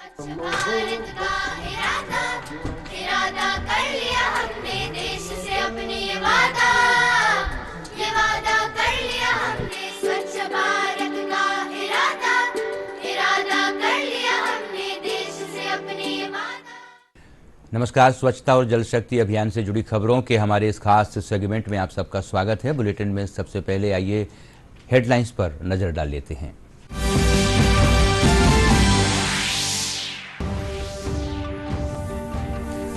भारत का इरादा इरादा कर लिया हमने देश से अपने ये वादा कर लिया हमने स्वच्छ भारत का इरादा इरादा कर लिया हमने देश से अपने ये वादा। नमस्कार। स्वच्छता और जल शक्ति अभियान से जुड़ी खबरों के हमारे इस खास सेगमेंट में आप सबका स्वागत है। बुलेटिन में सबसे पहले आइए हेडलाइंस पर नजर डाल लेते हैं।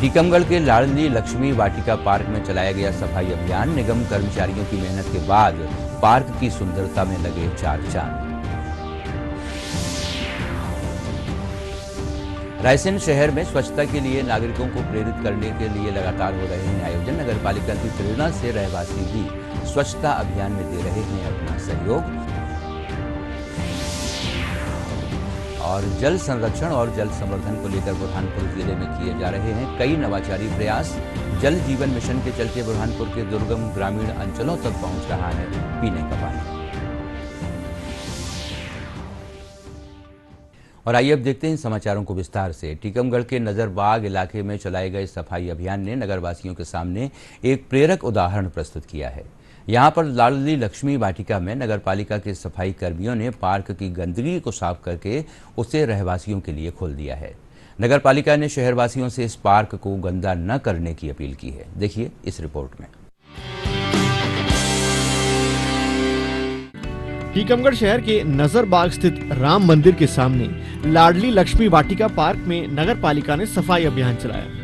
टीकमगढ़ के लाडली लक्ष्मी वाटिका पार्क में चलाया गया सफाई अभियान। निगम कर्मचारियों की मेहनत के बाद पार्क की सुंदरता में लगे चार चांद। रायसेन शहर में स्वच्छता के लिए नागरिकों को प्रेरित करने के लिए लगातार हो रहे हैं आयोजन। नगर पालिका की प्रेरणा से रहवासी भी स्वच्छता अभियान में दे रहे हैं अपना सहयोग। और जल संरक्षण और जल संवर्धन को लेकर बुरहानपुर जिले में किए जा रहे हैं कई नवाचारी प्रयास। जल जीवन मिशन के चलते बुरहानपुर के दुर्गम ग्रामीण अंचलों तक पहुंच रहा है पीने का पानी। और आइए अब देखते हैं समाचारों को विस्तार से। टीकमगढ़ के नजरबाग इलाके में चलाए गए सफाई अभियान ने नगरवासियों के सामने एक प्रेरक उदाहरण प्रस्तुत किया है। यहाँ पर लाडली लक्ष्मी वाटिका में नगरपालिका के सफाई कर्मियों ने पार्क की गंदगी को साफ करके उसे रहवासियों के लिए खोल दिया है। नगरपालिका ने शहरवासियों से इस पार्क को गंदा न करने की अपील की है। देखिए इस रिपोर्ट में। टीकमगढ़ शहर के नजरबाग स्थित राम मंदिर के सामने लाडली लक्ष्मी वाटिका पार्क में नगरपालिका ने सफाई अभियान चलाया।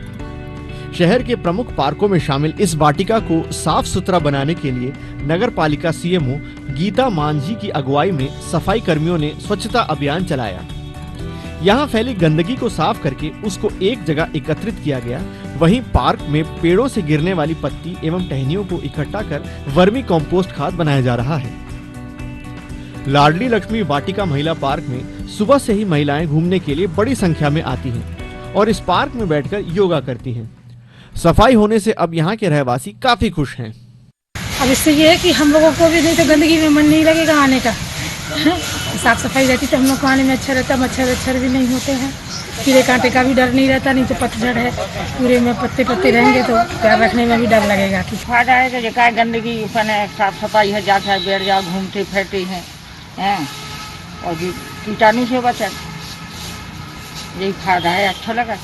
शहर के प्रमुख पार्कों में शामिल इस वाटिका को साफ सुथरा बनाने के लिए नगर पालिका सीएमओ गीता मांझी की अगुवाई में सफाई कर्मियों ने स्वच्छता अभियान चलाया। यहां फैली गंदगी को साफ करके उसको एक जगह एकत्रित किया गया। वहीं पार्क में पेड़ों से गिरने वाली पत्ती एवं टहनियों को इकट्ठा कर वर्मी कंपोस्ट खाद बनाया जा रहा है। लाडली लक्ष्मी वाटिका महिला पार्क में सुबह से ही महिलाएं घूमने के लिए बड़ी संख्या में आती हैं और इस पार्क में बैठकर योगा करती हैं। सफाई होने से अब यहाँ के रहवासी काफी खुश हैं। अब इससे ये है कि हम लोगों को भी नहीं तो गंदगी में मन नहीं लगेगा आने का। साफ सफाई रहती तो हम लोग को आने में अच्छा रहता, मच्छर भी नहीं होते हैं, कीड़े कांटे का भी डर नहीं रहता। नहीं तो पतझड़ है, पूरे में पत्ते पत्ते रहेंगे तो पैर रखने में भी डर लगेगा। कि फायदा है कि जगह गंदगी साफ सफाई है, जाता है बैठ जाओ घूमते फिरते हैं और कीटाणु से बचा, यही फायदा है। अच्छा लगा।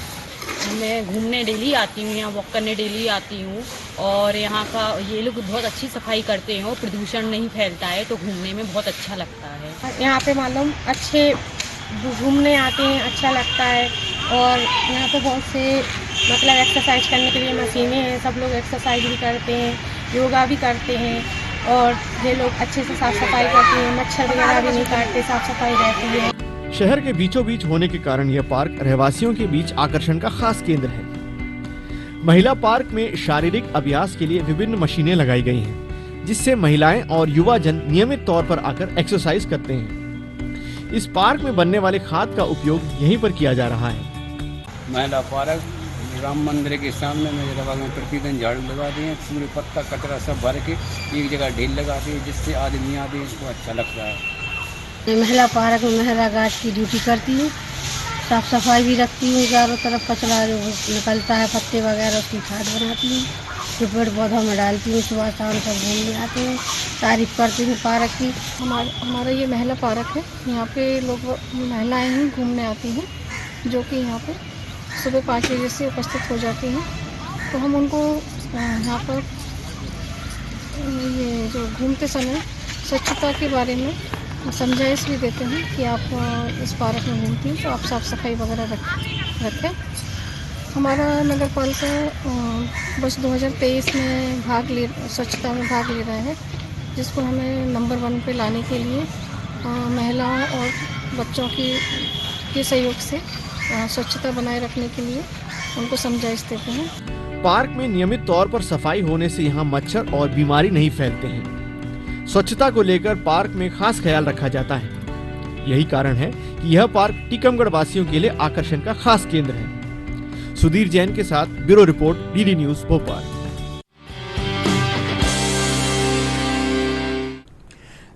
मैं घूमने डेली आती हूँ, यहाँ वॉक करने डेली आती हूँ और यहाँ का ये लोग बहुत अच्छी सफाई करते हैं और प्रदूषण नहीं फैलता है तो घूमने में बहुत अच्छा लगता है। यहाँ पे मालूम अच्छे घूमने आते हैं, अच्छा लगता है। और यहाँ पे बहुत से मतलब एक्सरसाइज करने के लिए मशीनें हैं, सब लोग एक्सरसाइज भी करते हैं, योगा भी करते हैं और ये लोग अच्छे से साफ सफाई करते हैं, मच्छर वगैरह भी नहीं काटते, साफ सफाई रहती है। शहर के बीचों बीच होने के कारण यह पार्क रहवासियों के बीच आकर्षण का खास केंद्र है। महिला पार्क में शारीरिक अभ्यास के लिए विभिन्न मशीनें लगाई गई हैं, जिससे महिलाएं और युवा जन नियमित तौर पर आकर एक्सरसाइज करते हैं। इस पार्क में बनने वाले खाद का उपयोग यहीं पर किया जा रहा है। महिला पार्क राम मंदिर के सामने में प्रतिदिन झाड़ू लगा दिए, पूरे पत्ता कचरा सब भर के एक जगह ढेर लगा दिए, जिससे आदमी आते हैं, इसको अच्छा लगता है। महिला पार्क में महिला गार्ड की ड्यूटी करती हूँ, साफ सफाई भी रखती हूँ, चारों तरफ कचरा जो निकलता है पत्ते वगैरह उसकी खाद बनाती हूँ, फिर पेड़ पौधों में डालती हूँ। सुबह शाम सब घूमने आते हैं, तारीफ करती हूँ पार्क की। हमारा ये महिला पार्क है, यहाँ पे लोग महिलाएं ही घूमने आती हैं, जो कि यहाँ पे सुबह 5 बजे से उपस्थित हो जाती हैं। तो हम उनको यहाँ पर ये जो घूमते समय स्वच्छता के बारे में समझाइश भी देते हैं कि आप इस पार्क में घूमती हैं तो आप साफ़ सफाई वगैरह रखें। हमारा नगर पालिका वर्ष 2023 में स्वच्छता में भाग ले रहा है, जिसको हमें नंबर 1 पे लाने के लिए महिलाओं और बच्चों के सहयोग से स्वच्छता बनाए रखने के लिए उनको समझाइश देते हैं। पार्क में नियमित तौर पर सफाई होने से यहाँ मच्छर और बीमारी नहीं फैलते हैं। स्वच्छता को लेकर पार्क में खास ख्याल रखा जाता है। यही कारण है कि यह पार्क टीकमगढ़ वासियों के लिए आकर्षण का खास केंद्र है। सुधीर जैन के साथ bureau report, DD news Bhopal.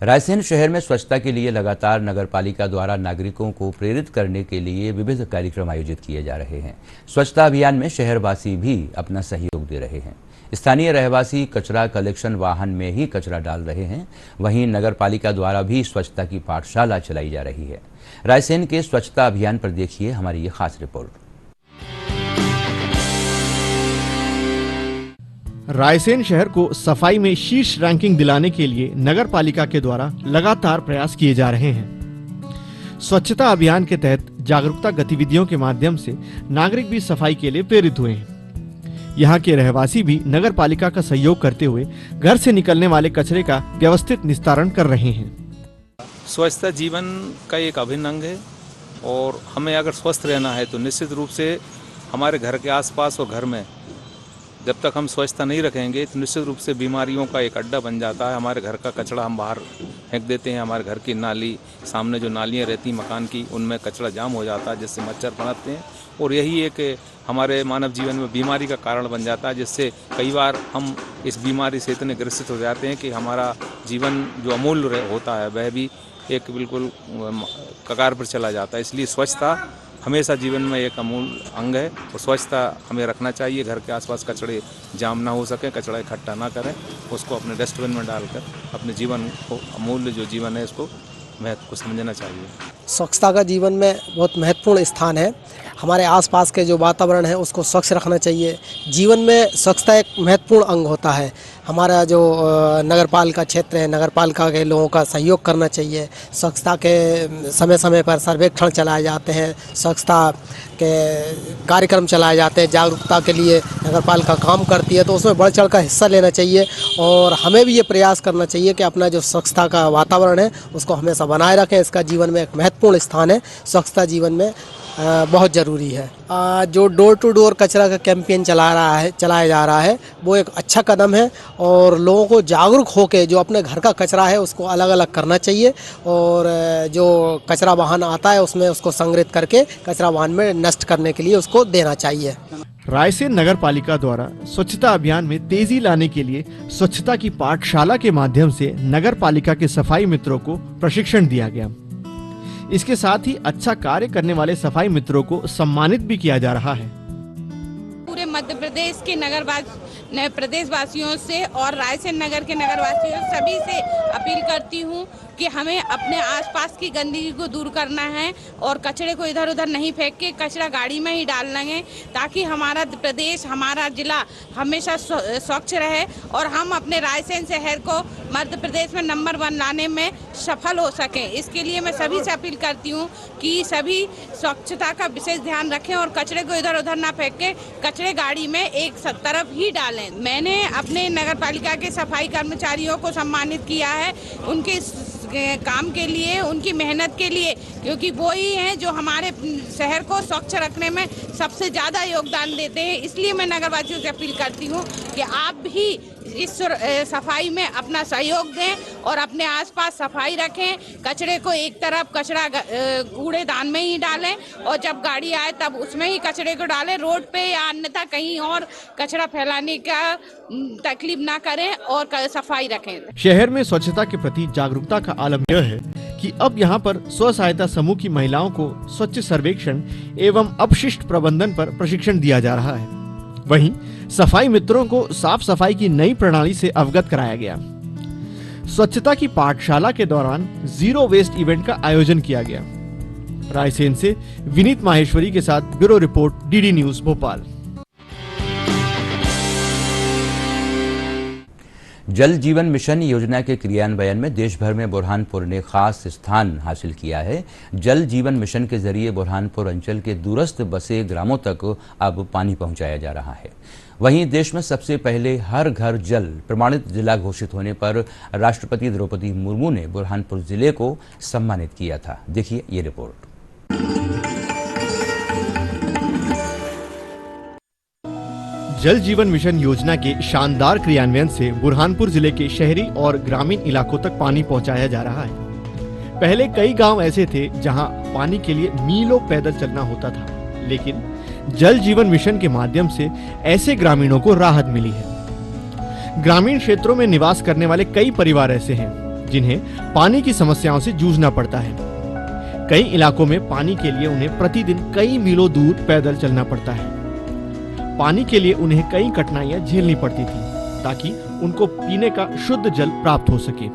Raisen शहर में स्वच्छता के लिए लगातार नगरपालिका द्वारा नागरिकों को प्रेरित करने के लिए विविध कार्यक्रम आयोजित किए जा रहे हैं। स्वच्छता अभियान में शहरवासी भी अपना सहयोग दे रहे हैं। स्थानीय रहवासी कचरा कलेक्शन वाहन में ही कचरा डाल रहे हैं। वहीं नगरपालिका द्वारा भी स्वच्छता की पाठशाला चलाई जा रही है। रायसेन के स्वच्छता अभियान पर देखिए हमारी ये खास रिपोर्ट। रायसेन शहर को सफाई में शीर्ष रैंकिंग दिलाने के लिए नगर पालिका के द्वारा लगातार प्रयास किए जा रहे हैं। स्वच्छता अभियान के तहत जागरूकता गतिविधियों के माध्यम से नागरिक भी सफाई के लिए प्रेरित हुए हैं। यहाँ के रहवासी भी नगर पालिका का सहयोग करते हुए घर से निकलने वाले कचरे का व्यवस्थित निस्तारण कर रहे हैं। स्वच्छता जीवन का एक अभिन्न अंग है और हमें अगर स्वस्थ रहना है तो निश्चित रूप से हमारे घर के आसपास और घर में जब तक हम स्वच्छता नहीं रखेंगे तो निश्चित रूप से बीमारियों का एक अड्डा बन जाता है। हमारे घर का कचरा हम बाहर फेंक देते हैं। हमारे घर की नाली, सामने जो नालियाँ रहती मकान की, उनमें कचरा जाम हो जाता है जिससे मच्छर पनपते हैं और यही एक हमारे मानव जीवन में बीमारी का कारण बन जाता है, जिससे कई बार हम इस बीमारी से इतने ग्रसित हो जाते हैं कि हमारा जीवन जो अमूल्य होता है वह भी एक बिल्कुल कगार पर चला जाता है। इसलिए स्वच्छता हमेशा जीवन में एक अमूल्य अंग है और स्वच्छता हमें रखना चाहिए। घर के आसपास कचड़े जाम ना हो सके, कचड़ा इकट्ठा ना करें, उसको अपने डस्टबिन में डालकर अपने जीवन को, अमूल्य जो जीवन है, इसको महत्व को समझना चाहिए। स्वच्छता का जीवन में बहुत महत्वपूर्ण स्थान है। हमारे आसपास के जो वातावरण है उसको स्वच्छ रखना चाहिए। जीवन में स्वच्छता एक महत्वपूर्ण अंग होता है। हमारा जो नगरपालिका क्षेत्र है, नगरपालिका के लोगों का सहयोग करना चाहिए। स्वच्छता के समय समय पर सर्वेक्षण चलाए जाते हैं, स्वच्छता के कार्यक्रम चलाए जाते हैं। जागरूकता के लिए नगरपालिका काम करती है तो उसमें बढ़ चढ़ कर हिस्सा लेना चाहिए और हमें भी ये प्रयास करना चाहिए कि अपना जो स्वच्छता का वातावरण है उसको हमेशा बनाए रखें। इसका जीवन में एक महत्वपूर्ण स्थान है। स्वच्छता जीवन में बहुत ज़रूरी है। जो डोर टू डोर कचरा का कैंपेन चलाया जा रहा है वो एक अच्छा कदम है और लोगों को जागरूक होकर जो अपने घर का कचरा है उसको अलग अलग करना चाहिए और जो कचरा वाहन आता है उसमें उसको संग्रहित करके कचरा वाहन में नष्ट करने के लिए उसको देना चाहिए। रायसेन नगर पालिका द्वारा स्वच्छता अभियान में तेजी लाने के लिए स्वच्छता की पाठशाला के माध्यम से नगर पालिका के सफाई मित्रों को प्रशिक्षण दिया गया। इसके साथ ही अच्छा कार्य करने वाले सफाई मित्रों को सम्मानित भी किया जा रहा है। पूरे मध्य प्रदेश के प्रदेश वासियों से और रायसेन नगर के नगर वासियों सभी से अपील करती हूँ कि हमें अपने आसपास की गंदगी को दूर करना है और कचरे को इधर उधर नहीं फेंक के कचरा गाड़ी में ही डालना है, ताकि हमारा प्रदेश, हमारा जिला हमेशा स्वच्छ रहे और हम अपने रायसेन शहर को मध्य प्रदेश में नंबर 1 लाने में सफल हो सकें। इसके लिए मैं सभी से अपील करती हूँ कि सभी स्वच्छता का विशेष ध्यान रखें और कचरे को इधर उधर ना फेंक के कचरे गाड़ी में एक तरफ ही डालें। मैंने अपने नगर पालिका के सफाई कर्मचारियों को सम्मानित किया है उनके काम के लिए, उनकी मेहनत के लिए, क्योंकि वो ही हैं जो हमारे शहर को स्वच्छ रखने में सबसे ज़्यादा योगदान देते हैं। इसलिए मैं नगरवासियों से अपील करती हूँ कि आप भी इस सफाई में अपना सहयोग दें और अपने आसपास सफाई रखें। कचरे को एक तरफ कचरा कूड़ेदान में ही डालें और जब गाड़ी आए तब उसमें ही कचरे को डालें। रोड पे या अन्यथा कहीं और कचरा फैलाने का तकलीफ ना करें और सफाई रखें। शहर में स्वच्छता के प्रति जागरूकता का आलम यह है कि अब यहाँ पर स्व सहायता समूह की महिलाओं को स्वच्छ सर्वेक्षण एवं अपशिष्ट प्रबंधन पर प्रशिक्षण दिया जा रहा है। वहीं सफाई मित्रों को साफ सफाई की नई प्रणाली से अवगत कराया गया। स्वच्छता की पाठशाला के दौरान जीरो वेस्ट इवेंट का आयोजन किया गया। रायसेन से विनीत माहेश्वरी के साथ bureau report, DD news Bhopal. जल जीवन मिशन योजना के क्रियान्वयन में देश भर में बुरहानपुर ने खास स्थान हासिल किया है। जल जीवन मिशन के जरिए बुरहानपुर अंचल के दूरस्थ बसे ग्रामों तक अब पानी पहुंचाया जा रहा है। वहीं देश में सबसे पहले हर घर जल प्रमाणित जिला घोषित होने पर राष्ट्रपति द्रौपदी मुर्मू ने बुरहानपुर जिले को सम्मानित किया था। देखिए ये रिपोर्ट। जल जीवन मिशन योजना के शानदार क्रियान्वयन से बुरहानपुर जिले के शहरी और ग्रामीण इलाकों तक पानी पहुंचाया जा रहा है। पहले कई गांव ऐसे थे जहां पानी के लिए मीलों पैदल चलना होता था, लेकिन जल जीवन मिशन के माध्यम से ऐसे ग्रामीणों को राहत मिली है। ग्रामीण क्षेत्रों में निवास करने वाले कई परिवार ऐसे हैं जिन्हें पानी की समस्याओं से जूझना पड़ता है। कई इलाकों में पानी के लिए उन्हें प्रतिदिन कई मीलों दूर पैदल चलना पड़ता है। पानी के लिए उन्हें कई कठिनाइयां झेलनी पड़ती थी ताकि उनको पीने का शुद्ध जल प्राप्त हो सके।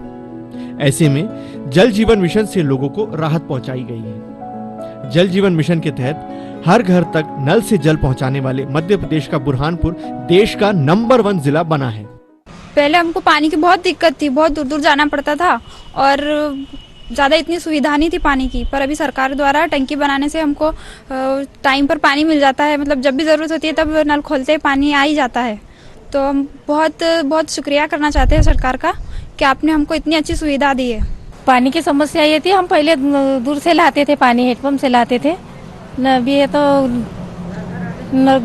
ऐसे में जल जीवन मिशन से लोगों को राहत पहुंचाई गई है। जल जीवन मिशन के तहत हर घर तक नल से जल पहुंचाने वाले मध्य प्रदेश का बुरहानपुर देश का नंबर 1 जिला बना है। पहले हमको पानी की बहुत दिक्कत थी, बहुत दूर दूर जाना पड़ता था और ज़्यादा इतनी सुविधा नहीं थी पानी की। पर अभी सरकार द्वारा टंकी बनाने से हमको टाइम पर पानी मिल जाता है, मतलब जब भी ज़रूरत होती है तब नल खोलते ही पानी आ ही जाता है। तो हम बहुत बहुत शुक्रिया करना चाहते हैं सरकार का कि आपने हमको इतनी अच्छी सुविधा दी है। पानी की समस्या ये थी, हम पहले दूर से लाते थे पानी, हेडपम्प से लाते थे, अभी ये तो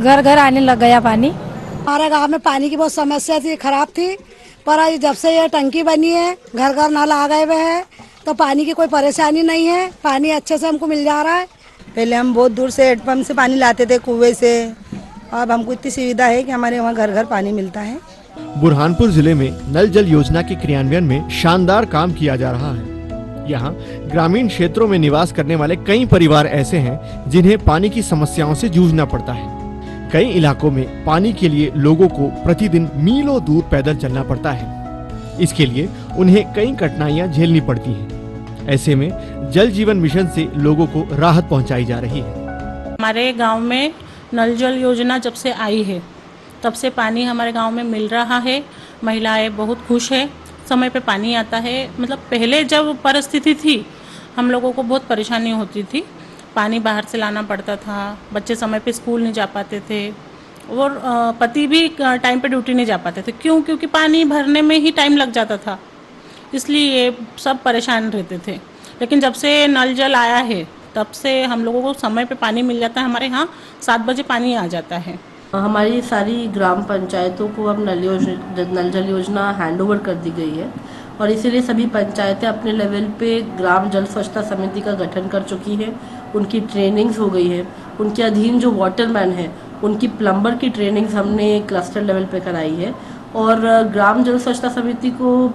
घर घर आने लग गया पानी। हमारे गांव में पानी की बहुत समस्या थी, खराब थी, पर जब से ये टंकी बनी है, घर घर नल आ गए हुए हैं, तो पानी की कोई परेशानी नहीं है, पानी अच्छे से हमको मिल जा रहा है। पहले हम बहुत दूर से हेडपम्प से पानी लाते थे, कुएं से। अब हमको इतनी सुविधा है कि हमारे वहाँ घर घर पानी मिलता है। बुरहानपुर जिले में नल जल योजना के क्रियान्वयन में शानदार काम किया जा रहा है। यहाँ ग्रामीण क्षेत्रों में निवास करने वाले कई परिवार ऐसे हैं जिन्हें पानी की समस्याओं से जूझना पड़ता है। कई इलाकों में पानी के लिए लोगों को प्रतिदिन मीलों दूर पैदल चलना पड़ता है। इसके लिए उन्हें कई कठिनाइयां झेलनी पड़ती हैं। ऐसे में जल जीवन मिशन से लोगों को राहत पहुंचाई जा रही है। हमारे गांव में नल जल योजना जब से आई है तब से पानी हमारे गांव में मिल रहा है। महिलाएं बहुत खुश है, समय पे पानी आता है। मतलब पहले जब परिस्थिति थी हम लोगों को बहुत परेशानी होती थी, पानी बाहर से लाना पड़ता था, बच्चे समय पे स्कूल नहीं जा पाते थे और पति भी टाइम पे ड्यूटी नहीं जा पाते थे। क्योंकि पानी भरने में ही टाइम लग जाता था, इसलिए ये सब परेशान रहते थे। लेकिन जब से नल जल आया है तब से हम लोगों को समय पे पानी मिल जाता है। हमारे यहाँ 7 बजे पानी आ जाता है। हमारी सारी ग्राम पंचायतों को अब नल जल योजना हैंड ओवर कर दी गई है और इसीलिए सभी पंचायतें अपने लेवल पे ग्राम जल स्वच्छता समिति का गठन कर चुकी हैं। उनकी ट्रेनिंग्स हो गई है। उनके अधीन जो वाटरमैन है उनकी प्लम्बर की ट्रेनिंग्स हमने क्लस्टर लेवल पे कराई है और ग्राम जल स्वच्छता समिति को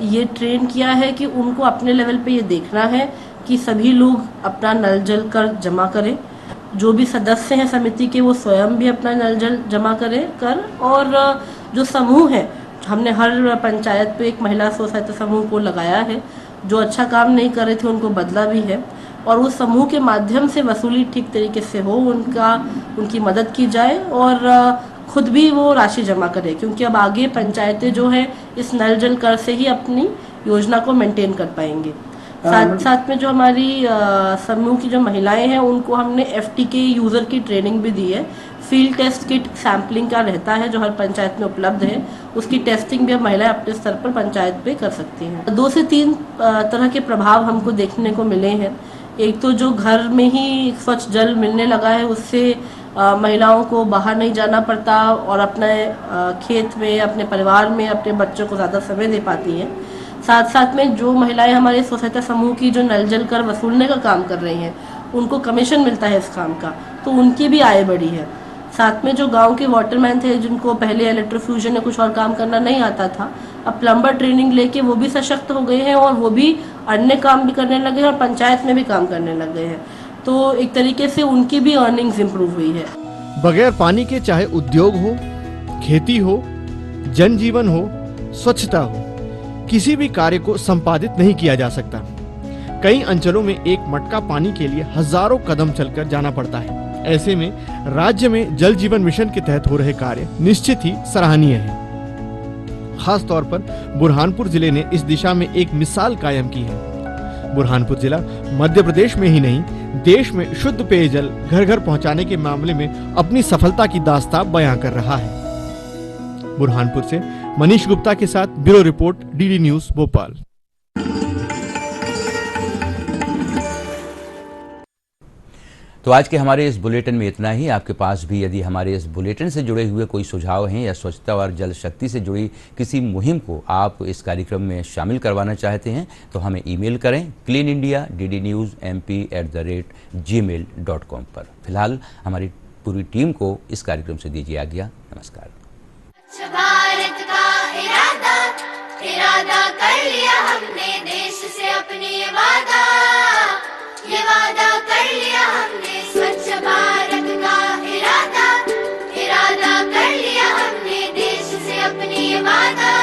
ये ट्रेन किया है कि उनको अपने लेवल पे ये देखना है कि सभी लोग अपना नल जल कर जमा करें। जो भी सदस्य हैं समिति के वो स्वयं भी अपना नल जल जमा कर और जो समूह है, हमने हर पंचायत पे एक महिला स्व सहायता समूह को लगाया है। जो अच्छा काम नहीं कर रहे थे उनको बदला भी है और उस समूह के माध्यम से वसूली ठीक तरीके से हो, उनकी मदद की जाए और खुद भी वो राशि जमा करें, क्योंकि अब आगे पंचायतें जो है इस नल जल कर से ही अपनी योजना को मेंटेन कर पाएंगे। साथ में जो हमारी समूह की जो महिलाएं हैं उनको हमने FTK यूज़र की ट्रेनिंग भी दी है। फील्ड टेस्ट किट सैम्पलिंग का रहता है जो हर पंचायत में उपलब्ध है, उसकी टेस्टिंग भी अब महिलाएं अपने स्तर पर पंचायत पे कर सकती हैं। 2 से 3 तरह के प्रभाव हमको देखने को मिले हैं। एक तो जो घर में ही स्वच्छ जल मिलने लगा है उससे महिलाओं को बाहर नहीं जाना पड़ता और अपने खेत में, अपने परिवार में, अपने बच्चों को ज़्यादा समय दे पाती हैं। साथ में जो महिलाएं हमारे स्व सहायता समूह की जो नल जल कर वसूलने का काम कर रही हैं उनको कमीशन मिलता है इस काम का, तो उनकी भी आय बढ़ी है। साथ में जो गांव के वाटरमैन थे जिनको पहले इलेक्ट्रोफ्यूजन या कुछ और काम करना नहीं आता था, अब प्लम्बर ट्रेनिंग लेके वो भी सशक्त हो गए हैं और वो भी अन्य काम भी करने लगे हैं और पंचायत में भी काम करने लग गए हैं। तो एक तरीके से उनकी भी अर्निंग्स इम्प्रूव हुई है। बगैर पानी के चाहे उद्योग हो, खेती हो, जनजीवन हो, स्वच्छता हो, किसी भी कार्य को संपादित नहीं किया जा सकता। कई अंचलों में एक मटका पानी के लिए हजारों कदम चलकर जाना पड़ता है। ऐसे में राज्य में जल जीवन मिशन के तहत हो रहे कार्य निश्चित ही सराहनीय है। खास तौर पर बुरहानपुर जिले ने इस दिशा में एक मिसाल कायम की है। बुरहानपुर जिला मध्य प्रदेश में ही नहीं, देश में शुद्ध पेयजल घर घर पहुंचाने के मामले में अपनी सफलता की दास्तां बयां कर रहा है। बुरहानपुर से मनीष गुप्ता के साथ bureau report, DD news Bhopal. तो आज के हमारे इस बुलेटिन में इतना ही। आपके पास भी यदि हमारे इस बुलेटिन से जुड़े हुए कोई सुझाव हैं या स्वच्छता और जल शक्ति से जुड़ी किसी मुहिम को आप इस कार्यक्रम में शामिल करवाना चाहते हैं तो हमें ईमेल करें cleanindiaddnewsmp@gmail.com पर। फिलहाल हमारी पूरी टीम को इस कार्यक्रम से दीजिए आज्ञा। नमस्कार। स्वच्छ भारत का इरादा इरादा कर लिया हमने देश से अपने ये वादा कर लिया हमने स्वच्छ भारत का इरादा कर लिया हमने देश से अपने ये वादा